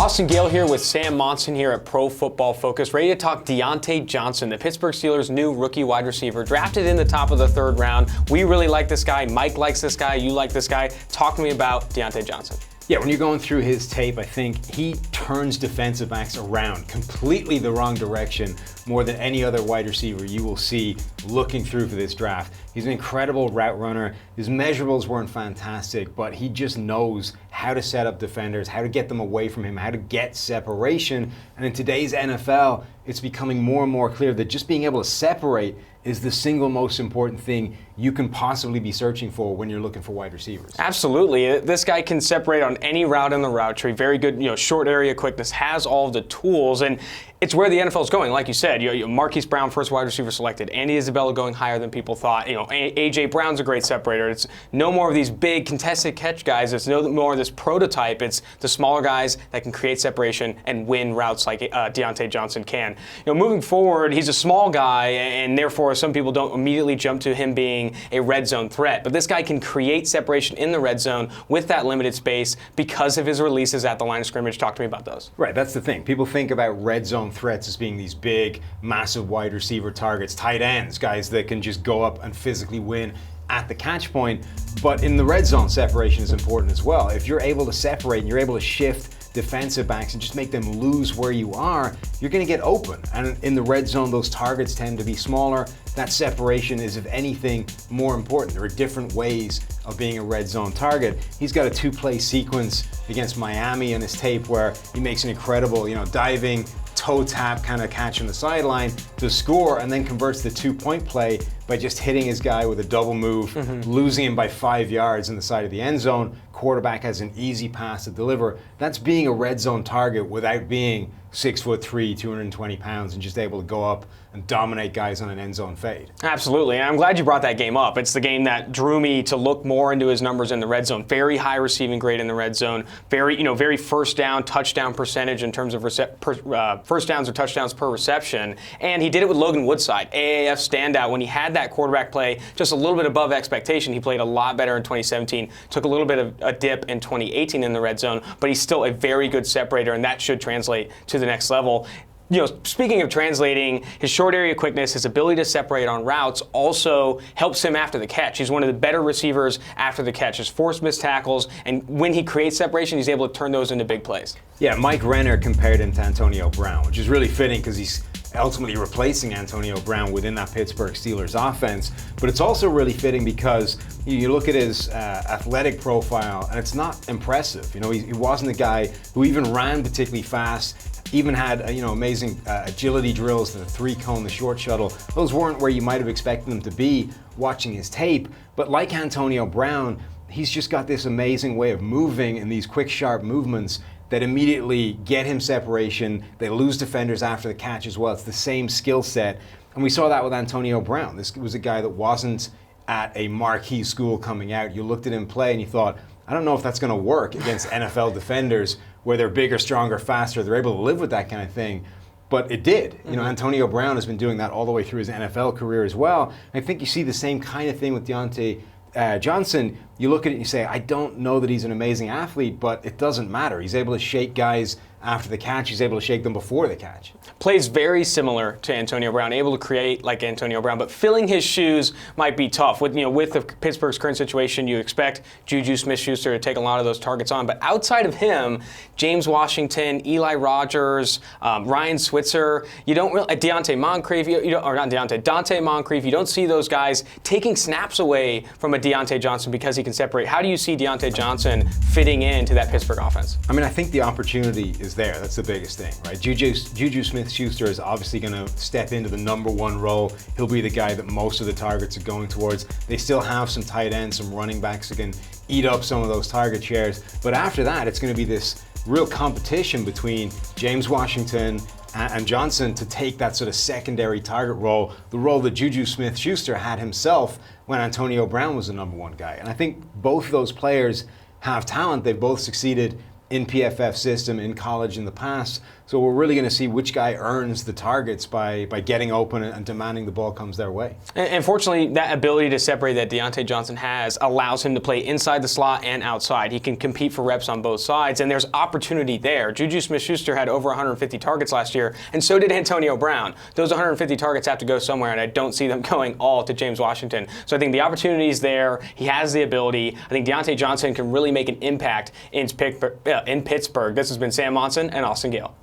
Austin Gayle here with Sam Monson here at Pro Football Focus, ready to talk Diontae Johnson, the Pittsburgh Steelers' new rookie wide receiver, drafted in the top of the third round. We really like this guy. Mike likes this guy. You like this guy. Talk to me about Diontae Johnson. Yeah, when you're going through his tape, I think he turns defensive backs around completely the wrong direction more than any other wide receiver you will see looking through for this draft. He's an incredible route runner. His measurables weren't fantastic, but he just knows how to set up defenders, how to get them away from him, how to get separation. And in today's NFL, it's becoming more and more clear that just being able to separate is the single most important thing you can possibly be searching for when you're looking for wide receivers. Absolutely. This guy can separate on any route in the route tree. Very good, short area quickness, has all of the tools, and it's where the NFL is going. Like you said, Marquise Brown, first wide receiver selected. Andy Isabella going higher than people thought. AJ Brown's a great separator. It's no more of these big contested catch guys. It's no more of this prototype. It's the smaller guys that can create separation and win routes like Diontae Johnson can. Moving forward, he's a small guy, and therefore some people don't immediately jump to him being a red zone threat. But this guy can create separation in the red zone with that limited space because of his releases at the line of scrimmage. Talk to me about those. Right, that's the thing. People think about red zone threats as being these big, massive wide receiver targets, tight ends, guys that can just go up and physically win at the catch point. But in the red zone, separation is important as well. If you're able to separate and you're able to shift defensive backs and just make them lose where you are, you're going to get open. And in the red zone, those targets tend to be smaller. That separation is, if anything, more important. There are different ways of being a red zone target. He's got a two-play sequence against Miami in his tape where he makes an incredible, diving, toe tap kind of catch on the sideline to score, and then converts the two-point play by just hitting his guy with a double move, losing him by 5 yards in the side of the end zone. Quarterback has an easy pass to deliver. That's being a red zone target without being 6'3", 220 pounds, and just able to go up and dominate guys on an end zone fade. Absolutely, and I'm glad you brought that game up. It's the game that drew me to look more into his numbers in the red zone. Very high receiving grade in the red zone. Very first down, touchdown percentage in terms of first downs or touchdowns per reception. And he did it with Logan Woodside, AAF standout. When he had that quarterback play just a little bit above expectation, he played a lot better in 2017. Took a little bit of a dip in 2018 in the red zone, but he's still a very good separator, and that should translate to the next level. Speaking of translating, his short area quickness, his ability to separate on routes also helps him after the catch. He's one of the better receivers after the catch. His forced missed tackles, and when he creates separation, he's able to turn those into big plays. Yeah, Mike Renner compared him to Antonio Brown, which is really fitting because he's ultimately replacing Antonio Brown within that Pittsburgh Steelers offense. But it's also really fitting because you look at his athletic profile, and it's not impressive. He wasn't a guy who even ran particularly fast, even had amazing agility drills, the three-cone, the short shuttle. Those weren't where you might have expected them to be watching his tape. But like Antonio Brown, he's just got this amazing way of moving in these quick, sharp movements that immediately get him separation. They lose defenders after the catch as well. It's the same skill set. And we saw that with Antonio Brown. This was a guy that wasn't at a marquee school coming out. You looked at him play and you thought, I don't know if that's going to work against NFL defenders where they're bigger, stronger, faster. They're able to live with that kind of thing. But it did. Antonio Brown has been doing that all the way through his NFL career as well. I think you see the same kind of thing with Diontae Johnson. You look at it and you say, I don't know that he's an amazing athlete, but it doesn't matter. He's able to shake guys after the catch. He's able to shake them before the catch. Plays very similar to Antonio Brown, able to create like Antonio Brown, but filling his shoes might be tough. With the Pittsburgh's current situation, you expect Juju Smith-Schuster to take a lot of those targets on. But outside of him, James Washington, Eli Rogers, Ryan Switzer, you don't really Dante Moncrief, Dante Moncrief. You don't see those guys taking snaps away from a Diontae Johnson because he can separate. How do you see Diontae Johnson fitting into that Pittsburgh offense? I think the opportunity is there. That's the biggest thing, right? Juju Smith-Schuster is obviously going to step into the number one role. He'll be the guy that most of the targets are going towards. They still have some tight ends, some running backs that can eat up some of those target shares. But after that, it's going to be this real competition between James Washington and Johnson to take that sort of secondary target role, the role that Juju Smith-Schuster had himself when Antonio Brown was the number one guy. And I think both of those players have talent. They've both succeeded in PFF system in college in the past. So we're really going to see which guy earns the targets by getting open and demanding the ball comes their way. And fortunately, that ability to separate that Diontae Johnson has allows him to play inside the slot and outside. He can compete for reps on both sides, and there's opportunity there. Juju Smith-Schuster had over 150 targets last year, and so did Antonio Brown. Those 150 targets have to go somewhere, and I don't see them going all to James Washington. So I think the opportunity is there. He has the ability. I think Diontae Johnson can really make an impact in Pittsburgh. This has been Sam Monson and Austin Gayle.